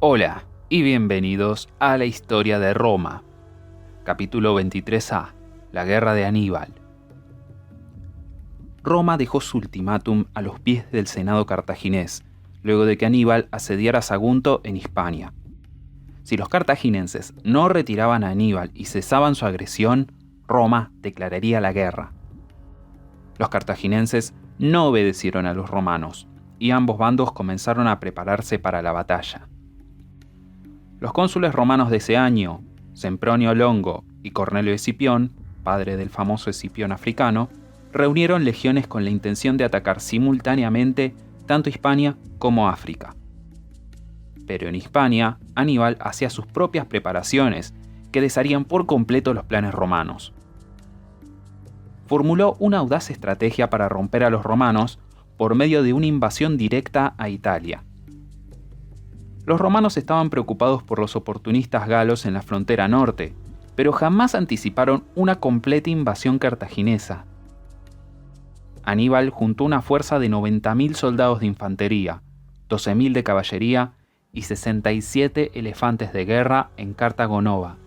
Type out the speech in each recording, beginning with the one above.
Hola y bienvenidos a la historia de Roma. Capítulo 23a. La guerra de Aníbal. Roma dejó su ultimátum a los pies del Senado cartaginés, luego de que Aníbal asediara a Sagunto en Hispania. Si los cartaginenses no retiraban a Aníbal y cesaban su agresión, Roma declararía la guerra. Los cartaginenses no obedecieron a los romanos, y ambos bandos comenzaron a prepararse para la batalla. Los cónsules romanos de ese año, Sempronio Longo y Cornelio Escipión, padre del famoso Escipión africano, reunieron legiones con la intención de atacar simultáneamente tanto Hispania como África. Pero en Hispania, Aníbal hacía sus propias preparaciones que desharían por completo los planes romanos. Formuló una audaz estrategia para romper a los romanos por medio de una invasión directa a Italia. Los romanos estaban preocupados por los oportunistas galos en la frontera norte, pero jamás anticiparon una completa invasión cartaginesa. Aníbal juntó una fuerza de 90.000 soldados de infantería, 12.000 de caballería y 67 elefantes de guerra en Cartago Nova,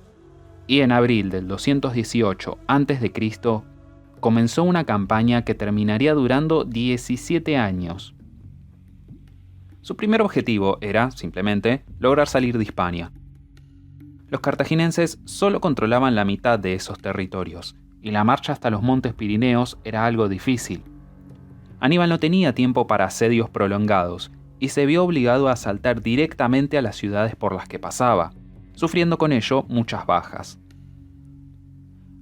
y en abril del 218 a.C. comenzó una campaña que terminaría durando 17 años. Su primer objetivo era, simplemente, lograr salir de Hispania. Los cartaginenses solo controlaban la mitad de esos territorios, y la marcha hasta los montes Pirineos era algo difícil. Aníbal no tenía tiempo para asedios prolongados, y se vio obligado a asaltar directamente a las ciudades por las que pasaba, sufriendo con ello muchas bajas.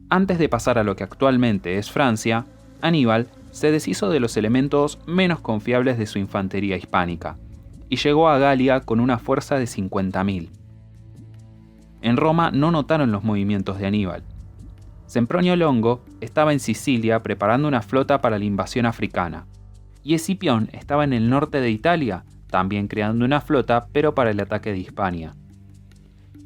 Antes de pasar a lo que actualmente es Francia, Aníbal se deshizo de los elementos menos confiables de su infantería hispánica, y llegó a Galia con una fuerza de 50.000. En Roma no notaron los movimientos de Aníbal. Sempronio Longo estaba en Sicilia preparando una flota para la invasión africana, y Escipión estaba en el norte de Italia, también creando una flota, pero para el ataque de Hispania.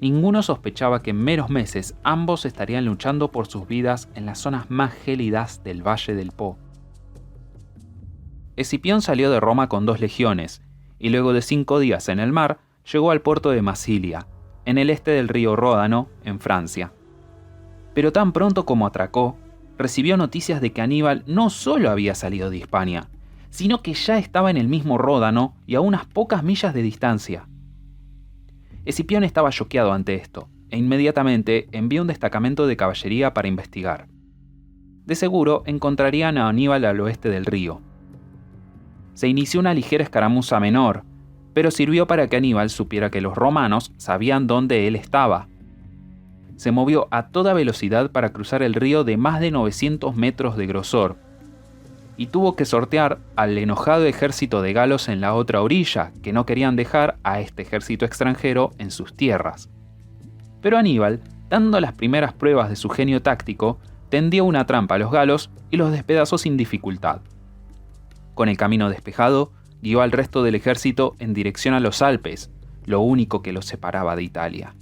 Ninguno sospechaba que en meros meses ambos estarían luchando por sus vidas en las zonas más gélidas del Valle del Po. Escipión salió de Roma con 2 legiones, y luego de 5 días en el mar, llegó al puerto de Masilia, en el este del río Ródano, en Francia. Pero tan pronto como atracó, recibió noticias de que Aníbal no solo había salido de Hispania, sino que ya estaba en el mismo Ródano y a unas pocas millas de distancia. Escipión estaba choqueado ante esto, e inmediatamente envió un destacamento de caballería para investigar. De seguro encontrarían a Aníbal al oeste del río. Se inició una ligera escaramuza menor, pero sirvió para que Aníbal supiera que los romanos sabían dónde él estaba. Se movió a toda velocidad para cruzar el río de más de 900 metros de grosor, y tuvo que sortear al enojado ejército de galos en la otra orilla, que no querían dejar a este ejército extranjero en sus tierras. Pero Aníbal, dando las primeras pruebas de su genio táctico, tendió una trampa a los galos y los despedazó sin dificultad. Con el camino despejado, guió al resto del ejército en dirección a los Alpes, lo único que los separaba de Italia.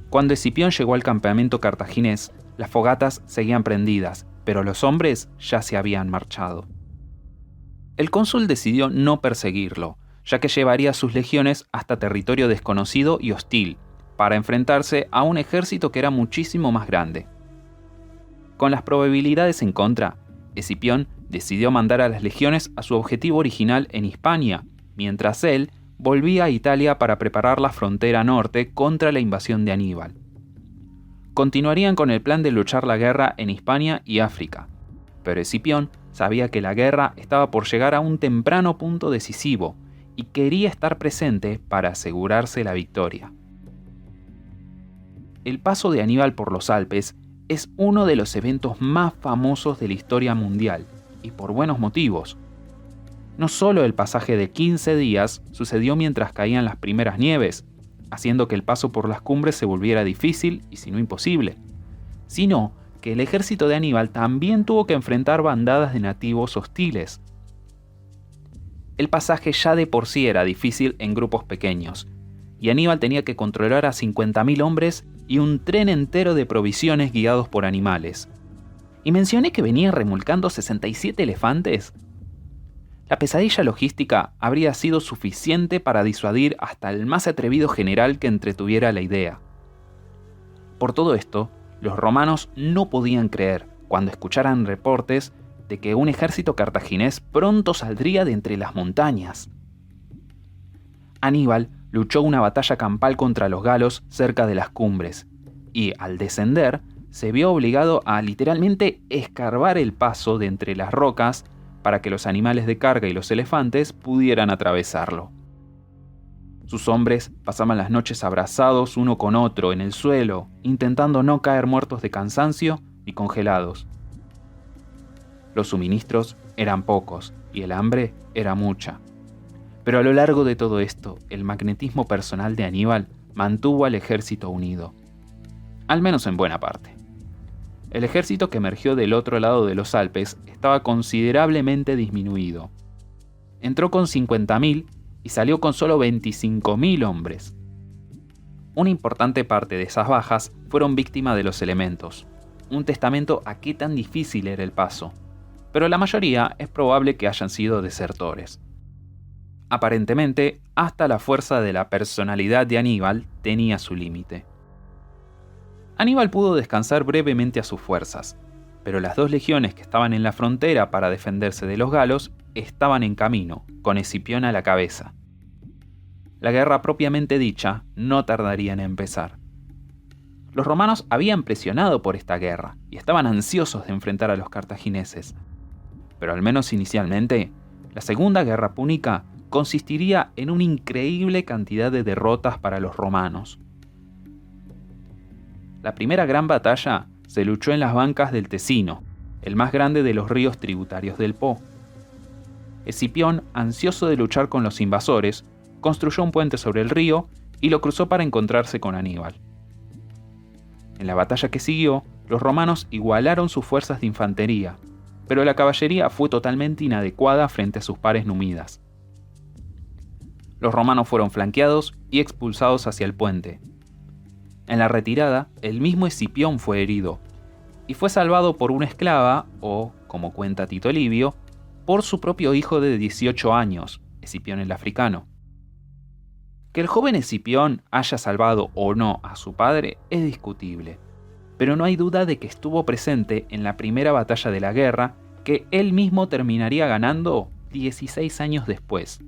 Cuando Escipión llegó al campamento cartaginés, las fogatas seguían prendidas, pero los hombres ya se habían marchado. El cónsul decidió no perseguirlo, ya que llevaría sus legiones hasta territorio desconocido y hostil, para enfrentarse a un ejército que era muchísimo más grande. Con las probabilidades en contra, Escipión decidió mandar a las legiones a su objetivo original en Hispania, mientras él volvía a Italia para preparar la frontera norte contra la invasión de Aníbal. Continuarían con el plan de luchar la guerra en Hispania y África, pero Escipión sabía que la guerra estaba por llegar a un temprano punto decisivo y quería estar presente para asegurarse la victoria. El paso de Aníbal por los Alpes es uno de los eventos más famosos de la historia mundial, y por buenos motivos. No solo el pasaje de 15 días sucedió mientras caían las primeras nieves, haciendo que el paso por las cumbres se volviera difícil y si no imposible, sino que el ejército de Aníbal también tuvo que enfrentar bandadas de nativos hostiles. El pasaje ya de por sí era difícil en grupos pequeños, y Aníbal tenía que controlar a 50.000 hombres y un tren entero de provisiones guiados por animales. ¿Y mencioné que venía remolcando 67 elefantes? La pesadilla logística habría sido suficiente para disuadir hasta el más atrevido general que entretuviera la idea. Por todo esto, los romanos no podían creer cuando escucharan reportes de que un ejército cartaginés pronto saldría de entre las montañas. Aníbal luchó una batalla campal contra los galos cerca de las cumbres, y al descender se vio obligado a literalmente escarbar el paso de entre las rocas para que los animales de carga y los elefantes pudieran atravesarlo. Sus hombres pasaban las noches abrazados uno con otro en el suelo, intentando no caer muertos de cansancio y congelados. Los suministros eran pocos y el hambre era mucha. Pero a lo largo de todo esto, el magnetismo personal de Aníbal mantuvo al ejército unido. Al menos en buena parte. El ejército que emergió del otro lado de los Alpes estaba considerablemente disminuido. Entró con 50.000 y salió con solo 25.000 hombres. Una importante parte de esas bajas fueron víctimas de los elementos, un testamento a qué tan difícil era el paso, pero la mayoría es probable que hayan sido desertores. Aparentemente, hasta la fuerza de la personalidad de Aníbal tenía su límite. Aníbal pudo descansar brevemente a sus fuerzas, pero las 2 legiones que estaban en la frontera para defenderse de los galos estaban en camino, con Escipión a la cabeza. La guerra propiamente dicha no tardaría en empezar. Los romanos habían presionado por esta guerra y estaban ansiosos de enfrentar a los cartagineses, pero al menos inicialmente, la Segunda Guerra Púnica consistiría en una increíble cantidad de derrotas para los romanos. La primera gran batalla se luchó en las bancas del Tesino, el más grande de los ríos tributarios del Po. Escipión, ansioso de luchar con los invasores, construyó un puente sobre el río y lo cruzó para encontrarse con Aníbal. En la batalla que siguió, los romanos igualaron sus fuerzas de infantería, pero la caballería fue totalmente inadecuada frente a sus pares númidas. Los romanos fueron flanqueados y expulsados hacia el puente. En la retirada, el mismo Escipión fue herido, y fue salvado por una esclava, o, como cuenta Tito Livio, por su propio hijo de 18 años, Escipión el africano. Que el joven Escipión haya salvado o no a su padre es discutible, pero no hay duda de que estuvo presente en la primera batalla de la guerra, que él mismo terminaría ganando 16 años después.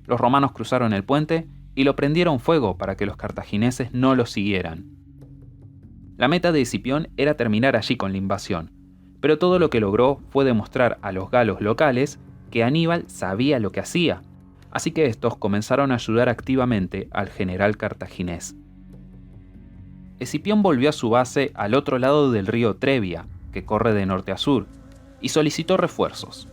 Los romanos cruzaron el puente y lo prendieron fuego para que los cartagineses no lo siguieran. La meta de Escipión era terminar allí con la invasión, pero todo lo que logró fue demostrar a los galos locales que Aníbal sabía lo que hacía, así que estos comenzaron a ayudar activamente al general cartaginés. Escipión volvió a su base al otro lado del río Trebia, que corre de norte a sur, y solicitó refuerzos.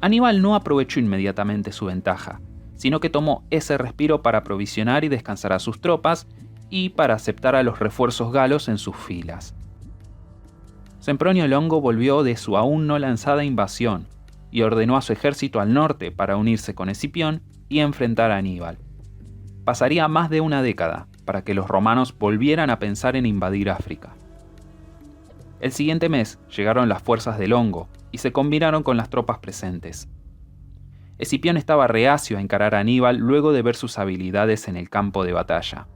Aníbal no aprovechó inmediatamente su ventaja, sino que tomó ese respiro para aprovisionar y descansar a sus tropas y para aceptar a los refuerzos galos en sus filas. Sempronio Longo volvió de su aún no lanzada invasión y ordenó a su ejército al norte para unirse con Escipión y enfrentar a Aníbal. Pasaría más de una década para que los romanos volvieran a pensar en invadir África. El siguiente mes llegaron las fuerzas de Longo y se combinaron con las tropas presentes. Escipión estaba reacio a encarar a Aníbal luego de ver sus habilidades en el campo de batalla.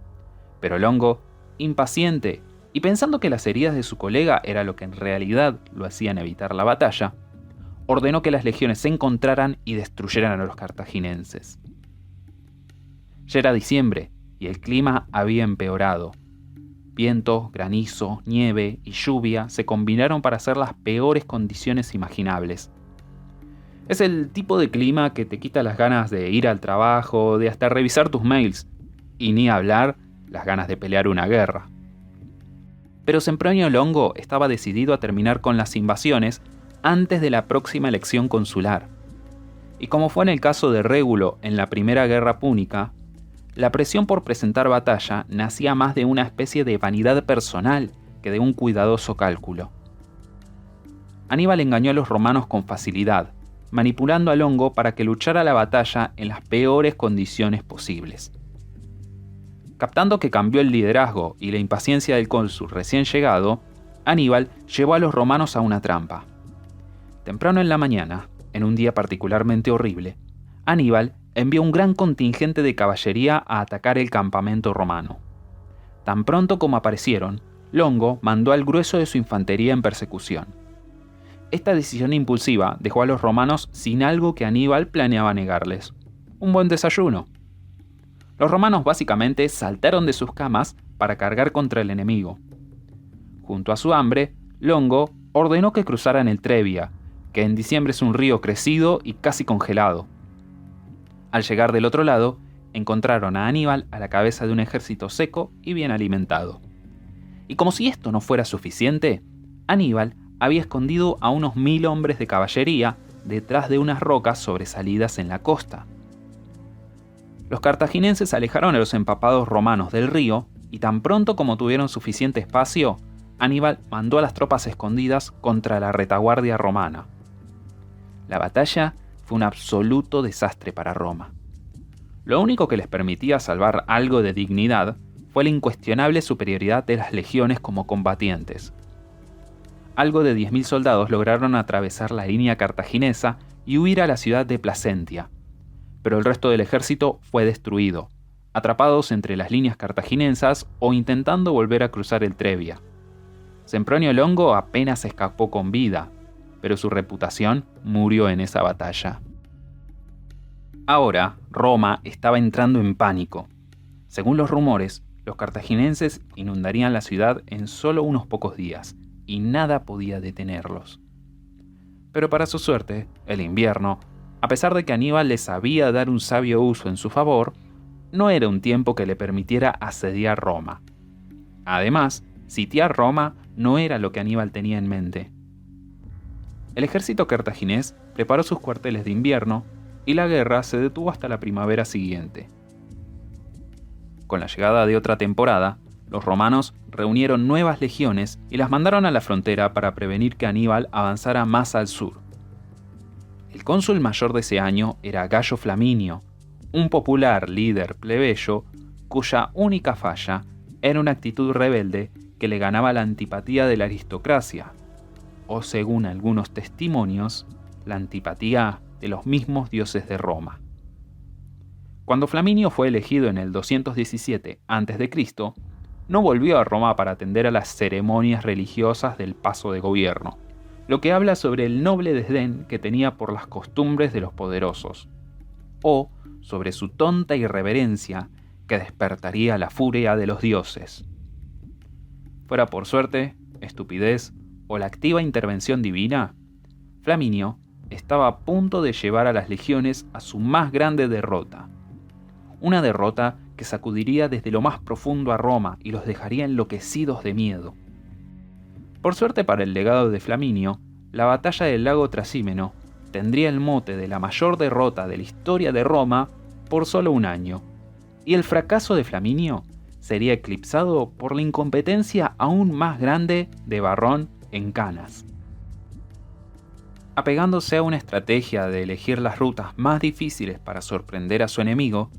Pero Longo, impaciente y pensando que las heridas de su colega era lo que en realidad lo hacían evitar la batalla, ordenó que las legiones se encontraran y destruyeran a los cartaginenses. Ya era diciembre y el clima había empeorado. Viento, granizo, nieve y lluvia se combinaron para hacer las peores condiciones imaginables. Es el tipo de clima que te quita las ganas de ir al trabajo, de hasta revisar tus mails, y ni hablar las ganas de pelear una guerra. Pero Sempronio Longo estaba decidido a terminar con las invasiones antes de la próxima elección consular. Y como fue en el caso de Régulo en la Primera Guerra Púnica, la presión por presentar batalla nacía más de una especie de vanidad personal que de un cuidadoso cálculo. Aníbal engañó a los romanos con facilidad, manipulando a Longo para que luchara la batalla en las peores condiciones posibles. Captando que cambió el liderazgo y la impaciencia del cónsul recién llegado, Aníbal llevó a los romanos a una trampa. Temprano en la mañana, en un día particularmente horrible, Aníbal envió un gran contingente de caballería a atacar el campamento romano. Tan pronto como aparecieron, Longo mandó al grueso de su infantería en persecución. Esta decisión impulsiva dejó a los romanos sin algo que Aníbal planeaba negarles: un buen desayuno. Los romanos básicamente saltaron de sus camas para cargar contra el enemigo. Junto a su hambre, Longo ordenó que cruzaran el Trebia, que en diciembre es un río crecido y casi congelado. Al llegar del otro lado, encontraron a Aníbal a la cabeza de un ejército seco y bien alimentado. Y como si esto no fuera suficiente, Aníbal había escondido a unos 1000 hombres de caballería detrás de unas rocas sobresalidas en la costa. Los cartaginenses alejaron a los empapados romanos del río y tan pronto como tuvieron suficiente espacio, Aníbal mandó a las tropas escondidas contra la retaguardia romana. La batalla fue un absoluto desastre para Roma. Lo único que les permitía salvar algo de dignidad fue la incuestionable superioridad de las legiones como combatientes. Algo de 10.000 soldados lograron atravesar la línea cartaginesa y huir a la ciudad de Placentia, pero el resto del ejército fue destruido, atrapados entre las líneas cartaginensas o intentando volver a cruzar el Trebia. Sempronio Longo apenas escapó con vida, pero su reputación murió en esa batalla. Ahora, Roma estaba entrando en pánico. Según los rumores, los cartaginenses inundarían la ciudad en solo unos pocos días, y nada podía detenerlos. Pero para su suerte, el invierno, a pesar de que Aníbal les sabía dar un sabio uso en su favor, no era un tiempo que le permitiera asediar Roma. Además, sitiar Roma no era lo que Aníbal tenía en mente. El ejército cartaginés preparó sus cuarteles de invierno y la guerra se detuvo hasta la primavera siguiente. Con la llegada de otra temporada, los romanos reunieron nuevas legiones y las mandaron a la frontera para prevenir que Aníbal avanzara más al sur. El cónsul mayor de ese año era Gayo Flaminio, un popular líder plebeyo cuya única falla era una actitud rebelde que le ganaba la antipatía de la aristocracia, o según algunos testimonios, la antipatía de los mismos dioses de Roma. Cuando Flaminio fue elegido en el 217 a.C., no volvió a Roma para atender a las ceremonias religiosas del paso de gobierno, lo que habla sobre el noble desdén que tenía por las costumbres de los poderosos, o sobre su tonta irreverencia que despertaría la furia de los dioses. Fuera por suerte, estupidez o la activa intervención divina, Flaminio estaba a punto de llevar a las legiones a su más grande derrota. Una derrota que sacudiría desde lo más profundo a Roma y los dejaría enloquecidos de miedo. Por suerte para el legado de Flaminio, la batalla del lago Trasímeno tendría el mote de la mayor derrota de la historia de Roma por solo un año, y el fracaso de Flaminio sería eclipsado por la incompetencia aún más grande de Varrón en Canas. Apegándose a una estrategia de elegir las rutas más difíciles para sorprender a su enemigo,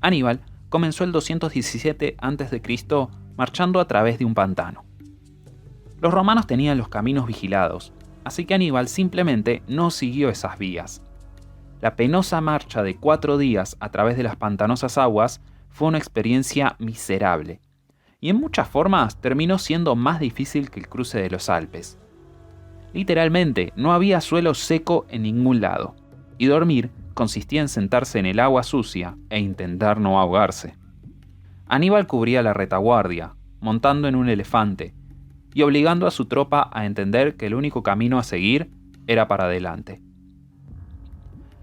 Aníbal comenzó el 217 a.C. marchando a través de un pantano. Los romanos tenían los caminos vigilados, así que Aníbal simplemente no siguió esas vías. La penosa marcha de 4 días a través de las pantanosas aguas fue una experiencia miserable, y en muchas formas terminó siendo más difícil que el cruce de los Alpes. Literalmente, no había suelo seco en ningún lado, y dormir consistía en sentarse en el agua sucia e intentar no ahogarse. Aníbal cubría la retaguardia, montando en un elefante, y obligando a su tropa a entender que el único camino a seguir era para adelante.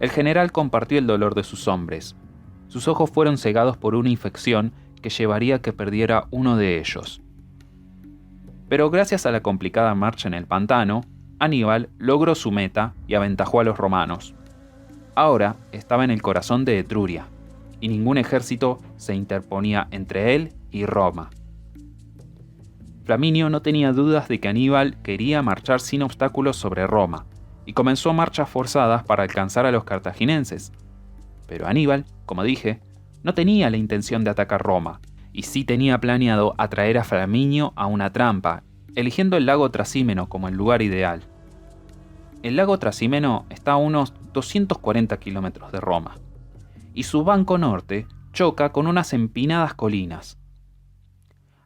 El general compartió el dolor de sus hombres. Sus ojos fueron cegados por una infección que llevaría a que perdiera uno de ellos. Pero gracias a la complicada marcha en el pantano, Aníbal logró su meta y aventajó a los romanos. Ahora estaba en el corazón de Etruria, y ningún ejército se interponía entre él y Roma. Flaminio no tenía dudas de que Aníbal quería marchar sin obstáculos sobre Roma, y comenzó marchas forzadas para alcanzar a los cartaginenses. Pero Aníbal, como dije, no tenía la intención de atacar Roma, y sí tenía planeado atraer a Flaminio a una trampa, eligiendo el lago Trasímeno como el lugar ideal. el lago Trasimeno está a unos 240 kilómetros de Roma, y su banco norte choca con unas empinadas colinas.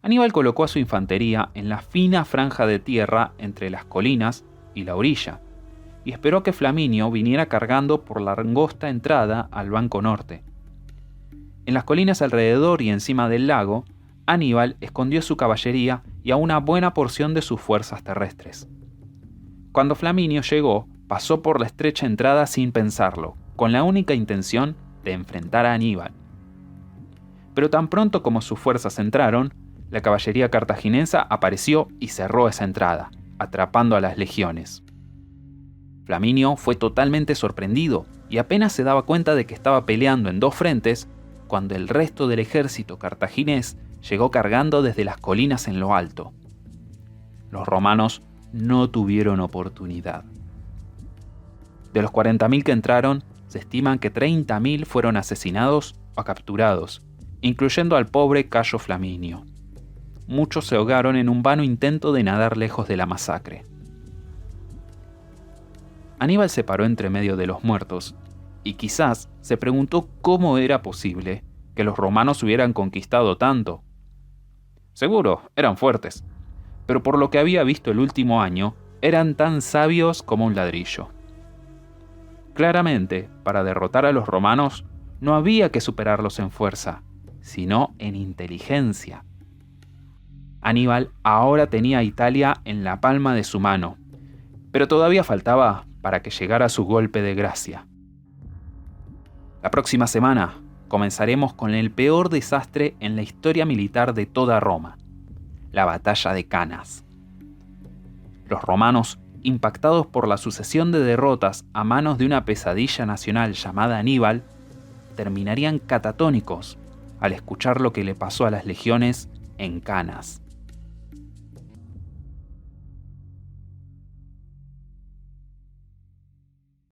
Aníbal colocó a su infantería en la fina franja de tierra entre las colinas y la orilla, y esperó que Flaminio viniera cargando por la angosta entrada al banco norte. En las colinas alrededor y encima del lago, Aníbal escondió su caballería y a una buena porción de sus fuerzas terrestres. Cuando Flaminio llegó, pasó por la estrecha entrada sin pensarlo, con la única intención de enfrentar a Aníbal. Pero tan pronto como sus fuerzas entraron, la caballería cartaginesa apareció y cerró esa entrada, atrapando a las legiones. Flaminio fue totalmente sorprendido y apenas se daba cuenta de que estaba peleando en dos frentes cuando el resto del ejército cartaginés llegó cargando desde las colinas en lo alto. Los romanos no tuvieron oportunidad. De los 40.000 que entraron, se estiman que 30.000 fueron asesinados o capturados, incluyendo al pobre Cayo Flaminio. Muchos se ahogaron en un vano intento de nadar lejos de la masacre. Aníbal se paró entre medio de los muertos y quizás se preguntó cómo era posible que los romanos hubieran conquistado tanto. Seguro, eran fuertes, pero por lo que había visto el último año, eran tan sabios como un ladrillo. Claramente, para derrotar a los romanos, no había que superarlos en fuerza, sino en inteligencia. Aníbal ahora tenía a Italia en la palma de su mano, pero todavía faltaba para que llegara su golpe de gracia. La próxima semana comenzaremos con el peor desastre en la historia militar de toda Roma, la batalla de Canas. Los romanos, impactados por la sucesión de derrotas a manos de una pesadilla nacional llamada Aníbal, terminarían catatónicos al escuchar lo que le pasó a las legiones en Canas.